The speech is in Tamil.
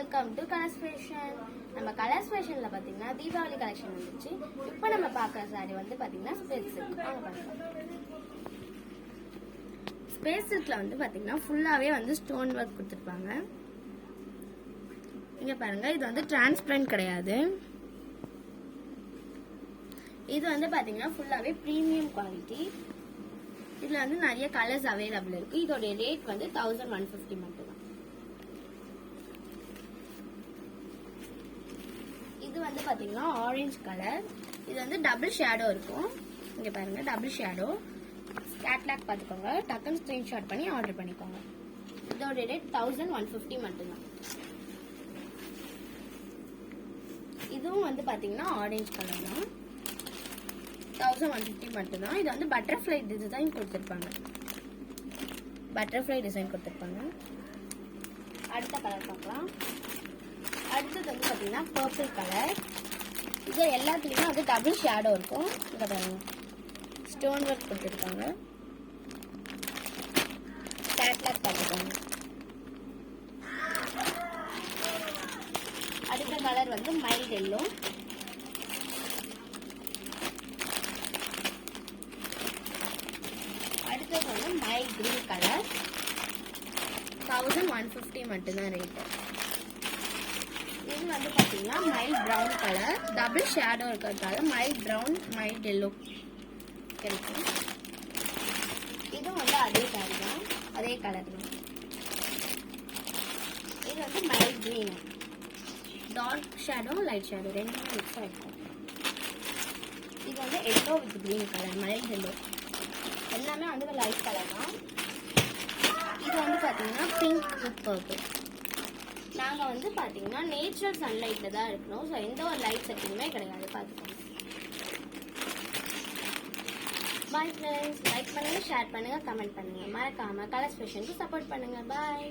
Welcome to colours fashion. நம்ம கலர்ஸ் ஃபேஷன்ல பாத்தீங்கன்னா தீபாவளி கலெக்ஷன் வந்துச்சு. இப்போ நம்ம பார்க்குற saree வந்து பாத்தீங்கன்னா ஸ்பேஸ் சில்க். வாங்க பார்க்கலாம். ஸ்பேஸ் சில்க்ல வந்து பாத்தீங்கன்னா ஃபுல்லாவே வந்து ஸ்டோன் ஒர்க் கொடுத்துருப்பாங்க. இங்க பாருங்க, இது வந்து டிரான்ஸ்பரண்ட் கிடையாது. இது வந்து பாத்தீங்கன்னா ஃபுல்லாவே பிரீமியம் குவாலிட்டி. இதுல வந்து நிறைய கலர்ஸ் அவைலபிள் இருக்கு. இதோட ரேட் வந்து 1150 மட்டும் தான். இது வந்து பாத்தீங்கன்னா ஆரஞ்சு கலர். இது வந்து டபுள் ஷேடோ இருக்கும். இங்க பாருங்க, டபுள் ஷேடோ. கேட்லாக் பாத்துக்கோங்க, டக்குன்னு ஸ்கிரீன்ஷாட் பண்ணி ஆர்டர் பண்ணிக்கோங்க. இதோட ரேட் 1150 மட்டும் தான். இதுவும் வந்து பாத்தீங்கன்னா ஆரஞ்சு கலர் தான். 1150 மட்டும் தான். இது வந்து பட்டர்ஃப்ளை டிசைன் கொடுத்துருப்பாங்க. அடுத்த கலர் பார்க்கலாம். அடுத்தது வந்து பாத்தீங்கன்னா பர்பிள் கலர். இது எல்லாத்துலயுமே வந்து டபுள் ஷேடோ இருக்கும். இங்க பாருங்க, ஸ்டோன் ஒர்க் கொடுத்துருக்காங்க. கேட்லாக் பார்த்துக்கோங்க. அடுத்த கலர் வந்து மைல்ட் எல்லோ. அடுத்தது வந்து மைல்ட் கிரீன் கலர். 1150 மட்டும்தான் ரேட். இது வந்து பாத்தீங்கன்னா mild brown colour. Double shadow இருக்கிறதால மைல்ட் பிரவுன் மைல்ட் எல்லோ கிடைக்கும். இது வந்து அதே சாரி தான், அதே கலர் தான். இது வந்து mild green, dark shadow light shadow ரெண்டுமே மிக்ஸ் ஆயிருக்கும். இது வந்து yellow with green colour, mild yellow. எல்லாமே வந்து லைட் கலர் தான். இது வந்து பாத்தீங்கன்னா பிங்க் வித் பர்பிள். நாங்க வந்து பாத்தீங்கன்னா நேச்சுரல் சன்லைட்ல தான் இருக்கணும். ஸோ எந்த ஒரு லைட் செட்டிங்குமே கிடையாது. பார்த்துக்கோங்க. Bye friends. லைக் பண்ணுங்க, ஷேர் பண்ணுங்க, கமெண்ட் பண்ணுங்க. மறக்காம கலர்ஸ் ஃபேஷனுக்கு சப்போர்ட் பண்ணுங்க. பாய்.